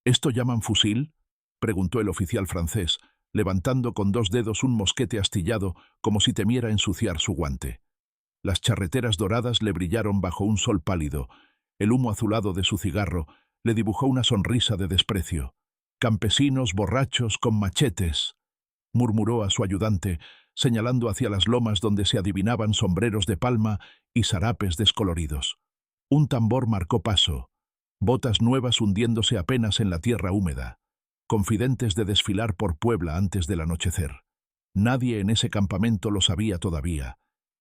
¿Esto llaman fusil?, preguntó el oficial francés, levantando con dos dedos un mosquete astillado como si temiera ensuciar su guante. Las charreteras doradas le brillaron bajo un sol pálido. El humo azulado de su cigarro le dibujó una sonrisa de desprecio. «Campesinos borrachos con machetes», murmuró a su ayudante, señalando hacia las lomas donde se adivinaban sombreros de palma y sarapes descoloridos. Un tambor marcó paso, botas nuevas hundiéndose apenas en la tierra húmeda, confidentes de desfilar por Puebla antes del anochecer. Nadie en ese campamento lo sabía todavía,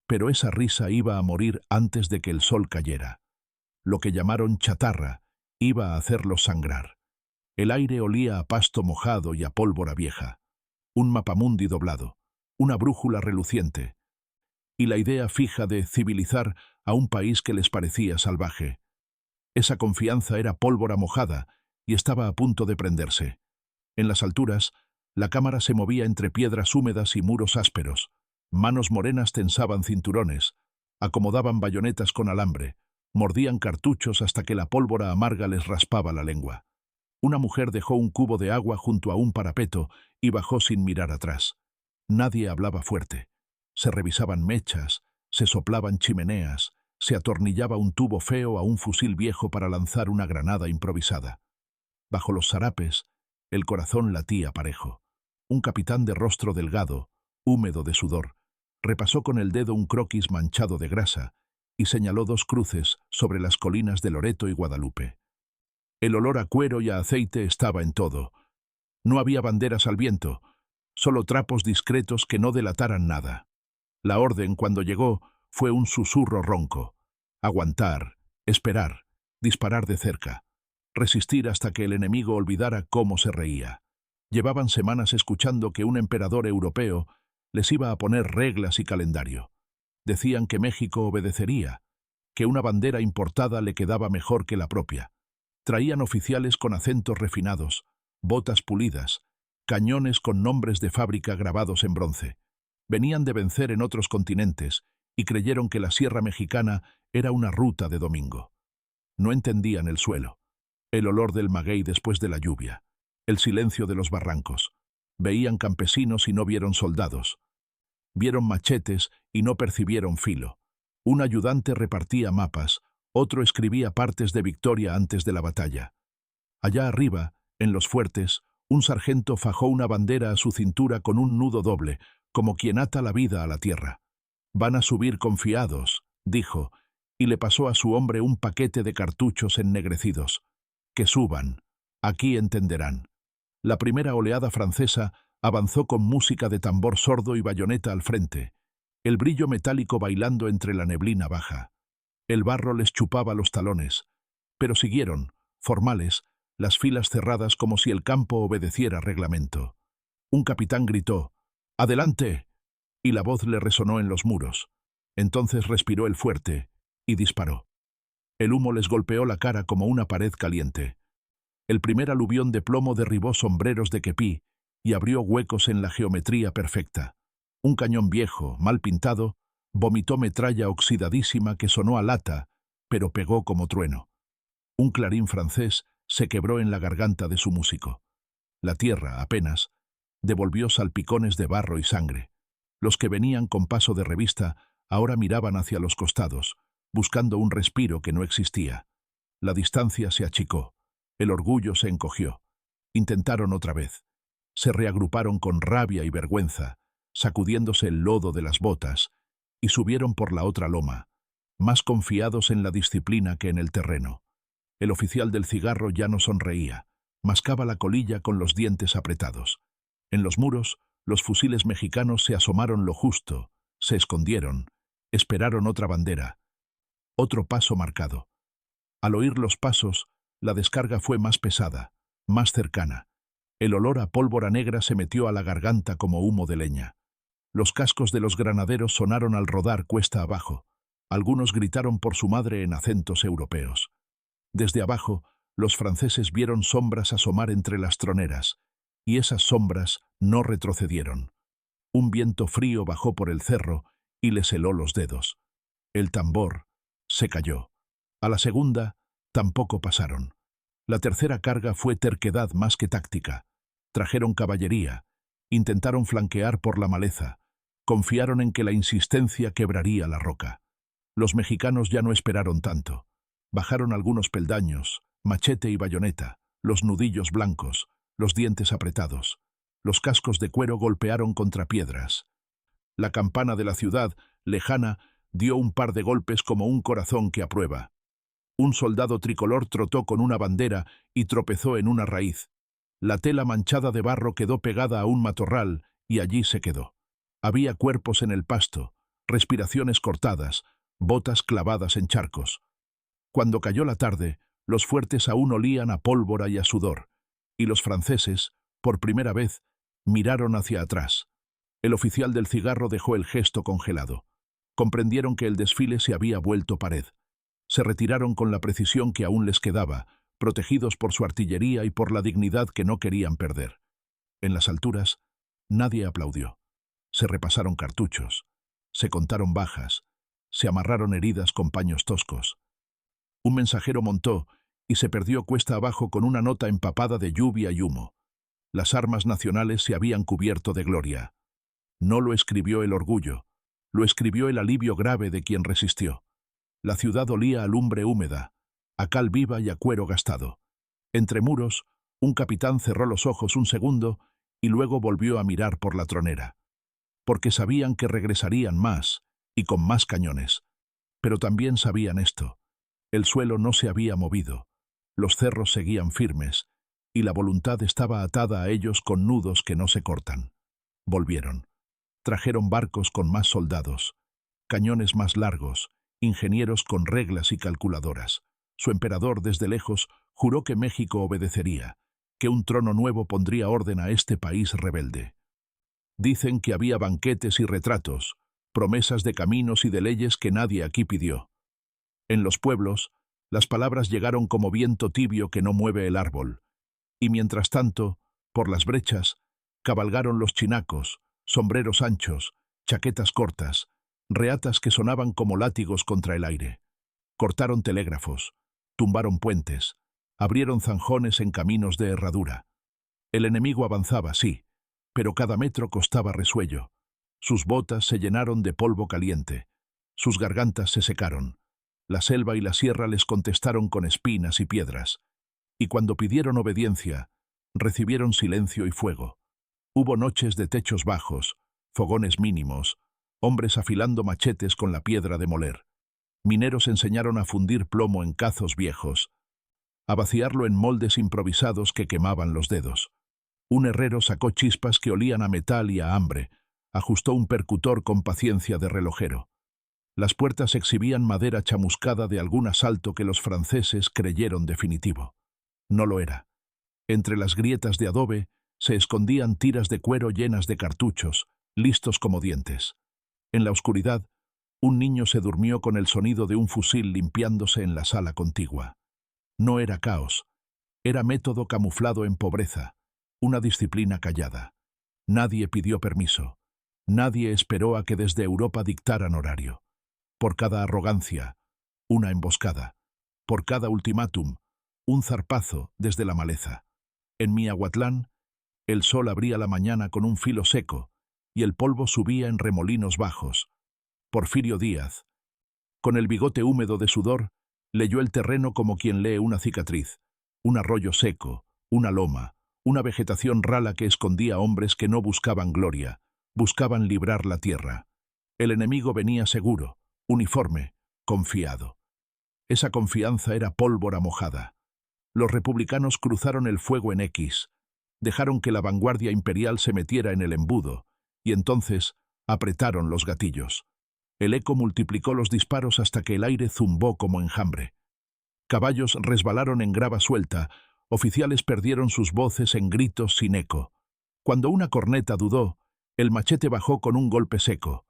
pero esa risa iba a morir antes de que el sol cayera. Lo que llamaron chatarra iba a hacerlos sangrar. El aire olía a pasto mojado y a pólvora vieja. Un mapamundi doblado, una brújula reluciente, y la idea fija de civilizar a un país que les parecía salvaje. Esa confianza era pólvora mojada y estaba a punto de prenderse. En las alturas, la cámara se movía entre piedras húmedas y muros ásperos. Manos morenas tensaban cinturones, acomodaban bayonetas con alambre, mordían cartuchos hasta que la pólvora amarga les raspaba la lengua. Una mujer dejó un cubo de agua junto a un parapeto y bajó sin mirar atrás. Nadie hablaba fuerte. Se revisaban mechas, se soplaban chimeneas, se atornillaba un tubo feo a un fusil viejo para lanzar una granada improvisada. Bajo los sarapes, el corazón latía parejo. Un capitán de rostro delgado, húmedo de sudor, repasó con el dedo un croquis manchado de grasa y señaló dos cruces sobre las colinas de Loreto y Guadalupe. El olor a cuero y a aceite estaba en todo. No había banderas al viento, solo trapos discretos que no delataran nada. La orden, cuando llegó, fue un susurro ronco. Aguantar, esperar, disparar de cerca, resistir hasta que el enemigo olvidara cómo se reía. Llevaban semanas escuchando que un emperador europeo les iba a poner reglas y calendario. Decían que México obedecería, que una bandera importada le quedaba mejor que la propia. Traían oficiales con acentos refinados, botas pulidas, cañones con nombres de fábrica grabados en bronce. Venían de vencer en otros continentes y creyeron que la Sierra Mexicana era una ruta de domingo. No entendían el suelo, el olor del maguey después de la lluvia, el silencio de los barrancos. Veían campesinos y no vieron soldados. Vieron machetes y no percibieron filo. Un ayudante repartía mapas, otro escribía partes de victoria antes de la batalla. Allá arriba, en los fuertes, un sargento fajó una bandera a su cintura con un nudo doble, como quien ata la vida a la tierra. «Van a subir confiados», dijo, y le pasó a su hombre un paquete de cartuchos ennegrecidos. «Que suban. Aquí entenderán». La primera oleada francesa avanzó con música de tambor sordo y bayoneta al frente, el brillo metálico bailando entre la neblina baja. El barro les chupaba los talones, pero siguieron, formales, las filas cerradas como si el campo obedeciera reglamento. Un capitán gritó, «¡Adelante!», y la voz le resonó en los muros. Entonces respiró el fuerte y disparó. El humo les golpeó la cara como una pared caliente. El primer aluvión de plomo derribó sombreros de kepí y abrió huecos en la geometría perfecta. Un cañón viejo, mal pintado, vomitó metralla oxidadísima que sonó a lata, pero pegó como trueno. Un clarín francés se quebró en la garganta de su músico. La tierra, apenas, devolvió salpicones de barro y sangre. Los que venían con paso de revista ahora miraban hacia los costados, buscando un respiro que no existía. La distancia se achicó. El orgullo se encogió. Intentaron otra vez. Se reagruparon con rabia y vergüenza, sacudiéndose el lodo de las botas, y subieron por la otra loma, más confiados en la disciplina que en el terreno. El oficial del cigarro ya no sonreía, mascaba la colilla con los dientes apretados. En los muros, los fusiles mexicanos se asomaron lo justo, se escondieron, esperaron otra bandera, otro paso marcado. Al oír los pasos, la descarga fue más pesada, más cercana. El olor a pólvora negra se metió a la garganta como humo de leña. Los cascos de los granaderos sonaron al rodar cuesta abajo. Algunos gritaron por su madre en acentos europeos. Desde abajo, los franceses vieron sombras asomar entre las troneras, y esas sombras no retrocedieron. Un viento frío bajó por el cerro y les heló los dedos. El tambor se cayó. A la segunda, tampoco pasaron. La tercera carga fue terquedad más que táctica. Trajeron caballería, intentaron flanquear por la maleza, confiaron en que la insistencia quebraría la roca. Los mexicanos ya no esperaron tanto. Bajaron algunos peldaños, machete y bayoneta, los nudillos blancos, los dientes apretados. Los cascos de cuero golpearon contra piedras. La campana de la ciudad, lejana, dio un par de golpes como un corazón que aprueba. Un soldado tricolor trotó con una bandera y tropezó en una raíz. La tela manchada de barro quedó pegada a un matorral y allí se quedó. Había cuerpos en el pasto, respiraciones cortadas, botas clavadas en charcos. Cuando cayó la tarde, los fuertes aún olían a pólvora y a sudor, y los franceses, por primera vez, miraron hacia atrás. El oficial del cigarro dejó el gesto congelado. Comprendieron que el desfile se había vuelto pared. Se retiraron con la precisión que aún les quedaba, protegidos por su artillería y por la dignidad que no querían perder. En las alturas, nadie aplaudió. Se repasaron cartuchos, se contaron bajas, se amarraron heridas con paños toscos. Un mensajero montó y se perdió cuesta abajo con una nota empapada de lluvia y humo. Las armas nacionales se habían cubierto de gloria. No lo escribió el orgullo, lo escribió el alivio grave de quien resistió. La ciudad olía a lumbre húmeda, a cal viva y a cuero gastado. Entre muros, un capitán cerró los ojos un segundo y luego volvió a mirar por la tronera. Porque sabían que regresarían más, y con más cañones. Pero también sabían esto. El suelo no se había movido, los cerros seguían firmes, y la voluntad estaba atada a ellos con nudos que no se cortan. Volvieron. Trajeron barcos con más soldados, cañones más largos, ingenieros con reglas y calculadoras. Su emperador desde lejos juró que México obedecería, que un trono nuevo pondría orden a este país rebelde. Dicen que había banquetes y retratos, promesas de caminos y de leyes que nadie aquí pidió. En los pueblos, las palabras llegaron como viento tibio que no mueve el árbol, y mientras tanto, por las brechas, cabalgaron los chinacos, sombreros anchos, chaquetas cortas, reatas que sonaban como látigos contra el aire. Cortaron telégrafos, tumbaron puentes, abrieron zanjones en caminos de herradura. El enemigo avanzaba, sí, pero cada metro costaba resuello. Sus botas se llenaron de polvo caliente, sus gargantas se secaron. La selva y la sierra les contestaron con espinas y piedras. Y cuando pidieron obediencia, recibieron silencio y fuego. Hubo noches de techos bajos, fogones mínimos, hombres afilando machetes con la piedra de moler. Mineros enseñaron a fundir plomo en cazos viejos, a vaciarlo en moldes improvisados que quemaban los dedos. Un herrero sacó chispas que olían a metal y a hambre, ajustó un percutor con paciencia de relojero. Las puertas exhibían madera chamuscada de algún asalto que los franceses creyeron definitivo. No lo era. Entre las grietas de adobe se escondían tiras de cuero llenas de cartuchos, listos como dientes. En la oscuridad, un niño se durmió con el sonido de un fusil limpiándose en la sala contigua. No era caos, era método camuflado en pobreza, una disciplina callada. Nadie pidió permiso, nadie esperó a que desde Europa dictaran horario. Por cada arrogancia, una emboscada. Por cada ultimátum, un zarpazo desde la maleza. En Miahuatlán, el sol abría la mañana con un filo seco y el polvo subía en remolinos bajos. Porfirio Díaz, con el bigote húmedo de sudor, leyó el terreno como quien lee una cicatriz, un arroyo seco, una loma, una vegetación rala que escondía hombres que no buscaban gloria, buscaban librar la tierra. El enemigo venía seguro, uniforme, confiado. Esa confianza era pólvora mojada. Los republicanos cruzaron el fuego en X, dejaron que la vanguardia imperial se metiera en el embudo, y entonces apretaron los gatillos. El eco multiplicó los disparos hasta que el aire zumbó como enjambre. Caballos resbalaron en grava suelta, oficiales perdieron sus voces en gritos sin eco. Cuando una corneta dudó, el machete bajó con un golpe seco.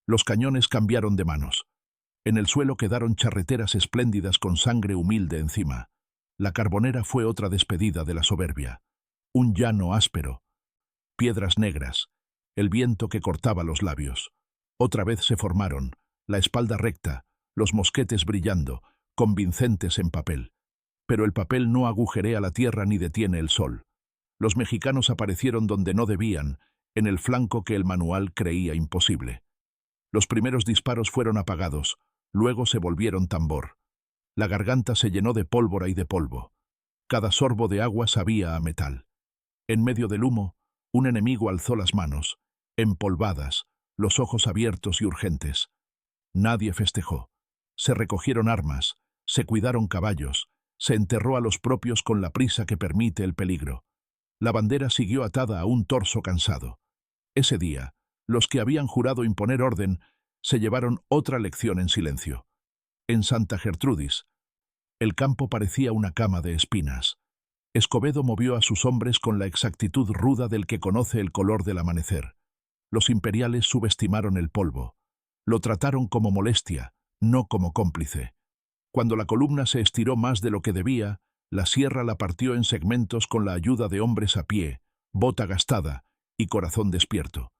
Los cañones cambiaron de manos. En el suelo quedaron charreteras espléndidas con sangre humilde encima. La carbonera fue otra despedida de la soberbia. Un llano áspero. Piedras negras. El viento que cortaba los labios. Otra vez se formaron, la espalda recta, los mosquetes brillando, convincentes en papel. pero el papel no agujerea la tierra ni detiene el sol. Los mexicanos aparecieron donde no debían, en el flanco que el manual creía imposible. Los primeros disparos fueron apagados, luego se volvieron tambor. La garganta se llenó de pólvora y de polvo. Cada sorbo de agua sabía a metal. En medio del humo, un enemigo alzó las manos, empolvadas, los ojos abiertos y urgentes. Nadie festejó. Se recogieron armas, se cuidaron caballos, se enterró a los propios con la prisa que permite el peligro. La bandera siguió atada a un torso cansado. Ese día, los que habían jurado imponer orden se llevaron otra lección en silencio. En Santa Gertrudis, el campo parecía una cama de espinas. Escobedo movió a sus hombres con la exactitud ruda del que conoce el color del amanecer. Los imperiales subestimaron el polvo. Lo trataron como molestia, no como cómplice. Cuando la columna se estiró más de lo que debía, la sierra la partió en segmentos con la ayuda de hombres a pie, bota gastada y corazón despierto.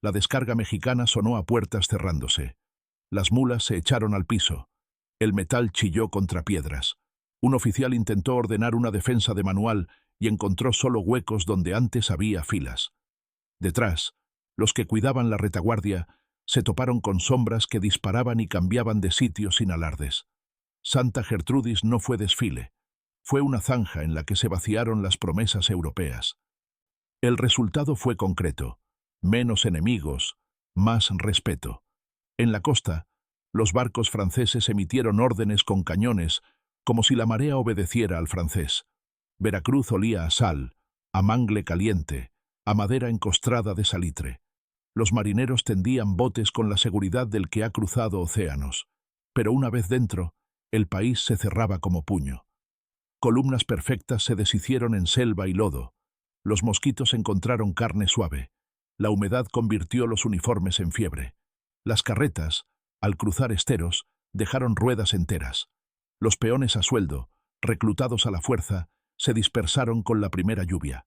La descarga mexicana sonó a puertas cerrándose. Las mulas se echaron al piso. El metal chilló contra piedras. Un oficial intentó ordenar una defensa de manual y encontró solo huecos donde antes había filas. Detrás, los que cuidaban la retaguardia se toparon con sombras que disparaban y cambiaban de sitio sin alardes. Santa Gertrudis no fue desfile. Fue una zanja en la que se vaciaron las promesas europeas. El resultado fue concreto. Menos enemigos, más respeto. En la costa, los barcos franceses emitieron órdenes con cañones, como si la marea obedeciera al francés. Veracruz olía a sal, a mangle caliente, a madera encostrada de salitre. Los marineros tendían botes con la seguridad del que ha cruzado océanos. Pero una vez dentro, el país se cerraba como puño. Columnas perfectas se deshicieron en selva y lodo. Los mosquitos encontraron carne suave. La humedad convirtió los uniformes en fiebre. Las carretas, al cruzar esteros, dejaron ruedas enteras. Los peones a sueldo, reclutados a la fuerza, se dispersaron con la primera lluvia.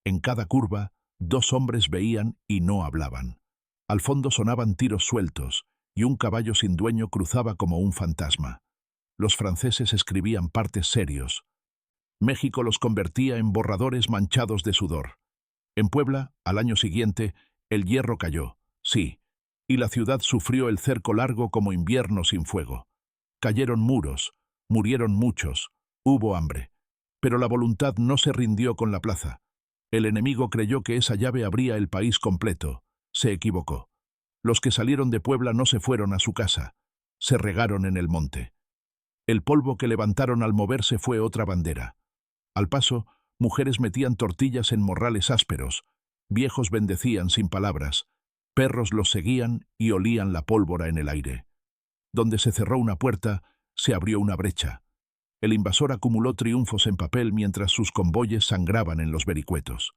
En cada curva, 2 hombres veían y no hablaban. Al fondo sonaban tiros sueltos, y un caballo sin dueño cruzaba como un fantasma. Los franceses escribían partes serios. México los convertía en borradores manchados de sudor. En Puebla, al año siguiente, el hierro cayó, sí, y la ciudad sufrió el cerco largo como invierno sin fuego. Cayeron muros, murieron muchos, hubo hambre. Pero la voluntad no se rindió con la plaza. El enemigo creyó que esa llave abría el país completo. Se equivocó. Los que salieron de Puebla no se fueron a su casa. Se regaron en el monte. El polvo que levantaron al moverse fue otra bandera. Al paso, mujeres metían tortillas en morrales ásperos, viejos bendecían sin palabras, perros los seguían y olían la pólvora en el aire. Donde se cerró una puerta, se abrió una brecha. El invasor acumuló triunfos en papel mientras sus convoyes sangraban en los vericuetos.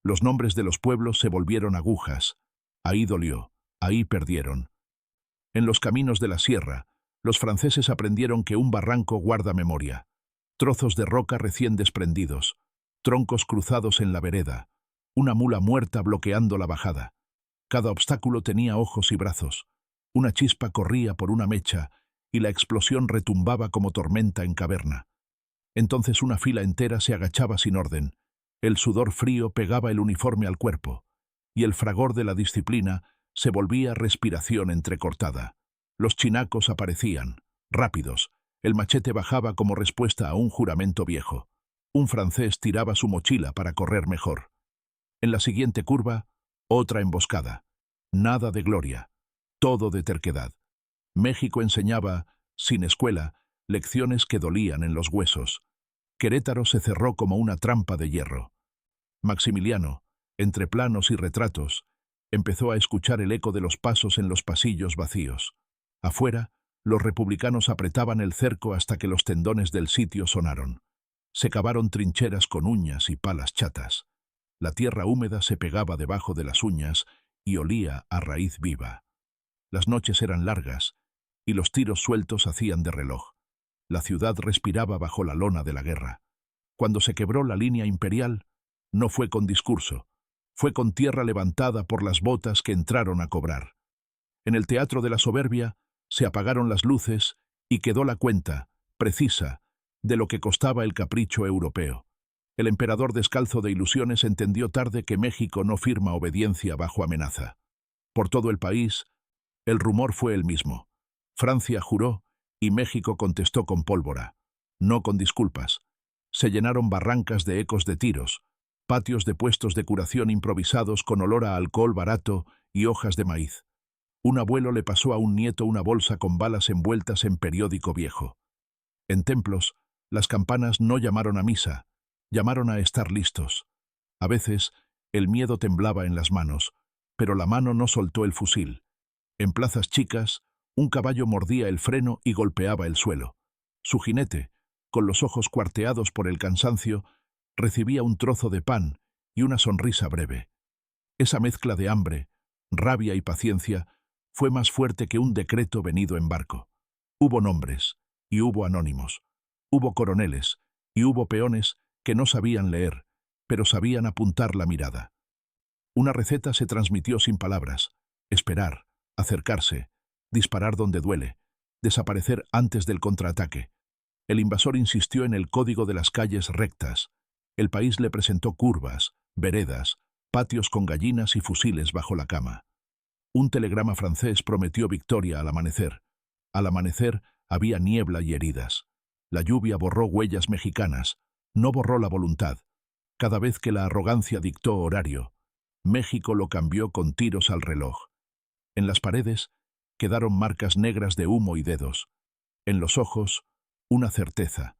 Los nombres de los pueblos se volvieron agujas. Ahí dolió, ahí perdieron. En los caminos de la sierra, los franceses aprendieron que un barranco guarda memoria. Trozos de roca recién desprendidos, troncos cruzados en la vereda, una mula muerta bloqueando la bajada. Cada obstáculo tenía ojos y brazos. Una chispa corría por una mecha y la explosión retumbaba como tormenta en caverna. Entonces una fila entera se agachaba sin orden. El sudor frío pegaba el uniforme al cuerpo, y el fragor de la disciplina se volvía respiración entrecortada. Los chinacos aparecían, rápidos. El machete bajaba como respuesta a un juramento viejo. Un francés tiraba su mochila para correr mejor. En la siguiente curva, otra emboscada. Nada de gloria, todo de terquedad. México enseñaba, sin escuela, lecciones que dolían en los huesos. Querétaro se cerró como una trampa de hierro. Maximiliano, entre planos y retratos, empezó a escuchar el eco de los pasos en los pasillos vacíos. Afuera, los republicanos apretaban el cerco hasta que los tendones del sitio sonaron. Se cavaron trincheras con uñas y palas chatas. La tierra húmeda se pegaba debajo de las uñas y olía a raíz viva. Las noches eran largas y los tiros sueltos hacían de reloj. La ciudad respiraba bajo la lona de la guerra. Cuando se quebró la línea imperial, no fue con discurso, fue con tierra levantada por las botas que entraron a cobrar. En el teatro de la soberbia se apagaron las luces y quedó la cuenta, precisa, de lo que costaba el capricho europeo. El emperador descalzo de ilusiones entendió tarde que México no firma obediencia bajo amenaza. Por todo el país, el rumor fue el mismo. Francia juró y México contestó con pólvora, no con disculpas. Se llenaron barrancas de ecos de tiros, patios de puestos de curación improvisados con olor a alcohol barato y hojas de maíz. Un abuelo le pasó a un nieto una bolsa con balas envueltas en periódico viejo. En templos, las campanas no llamaron a misa, llamaron a estar listos. A veces, el miedo temblaba en las manos, pero la mano no soltó el fusil. En plazas chicas, un caballo mordía el freno y golpeaba el suelo. Su jinete, con los ojos cuarteados por el cansancio, recibía un trozo de pan y una sonrisa breve. Esa mezcla de hambre, rabia y paciencia fue más fuerte que un decreto venido en barco. Hubo nombres y hubo anónimos. Hubo coroneles y hubo peones que no sabían leer, pero sabían apuntar la mirada. Una receta se transmitió sin palabras: esperar, acercarse, disparar donde duele, desaparecer antes del contraataque. El invasor insistió en el código de las calles rectas. El país le presentó curvas, veredas, patios con gallinas y fusiles bajo la cama. Un telegrama francés prometió victoria al amanecer. Al amanecer había niebla y heridas. La lluvia borró huellas mexicanas, no borró la voluntad. Cada vez que la arrogancia dictó horario, México lo cambió con tiros al reloj. En las paredes quedaron marcas negras de humo y dedos. En los ojos, una certeza: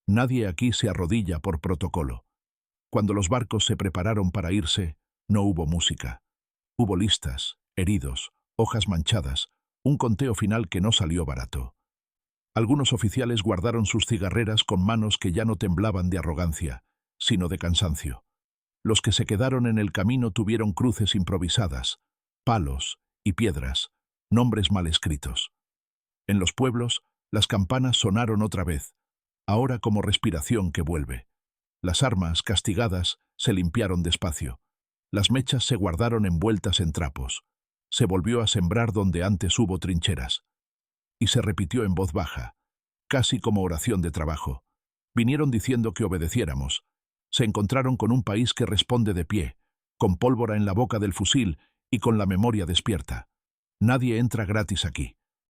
nadie aquí se arrodilla por protocolo. Cuando los barcos se prepararon para irse, no hubo música. Hubo listas, heridos, hojas manchadas, un conteo final que no salió barato. Algunos oficiales guardaron sus cigarreras con manos que ya no temblaban de arrogancia, sino de cansancio. Los que se quedaron en el camino tuvieron cruces improvisadas, palos y piedras, nombres mal escritos. En los pueblos, las campanas sonaron otra vez, ahora como respiración que vuelve. Las armas, castigadas, se limpiaron despacio. Las mechas se guardaron envueltas en trapos. Se volvió a sembrar donde antes hubo trincheras. Y se repitió en voz baja, casi como oración de trabajo. Vinieron diciendo que obedeciéramos. Se encontraron con un país que responde de pie, con pólvora en la boca del fusil y con la memoria despierta. Nadie entra gratis aquí.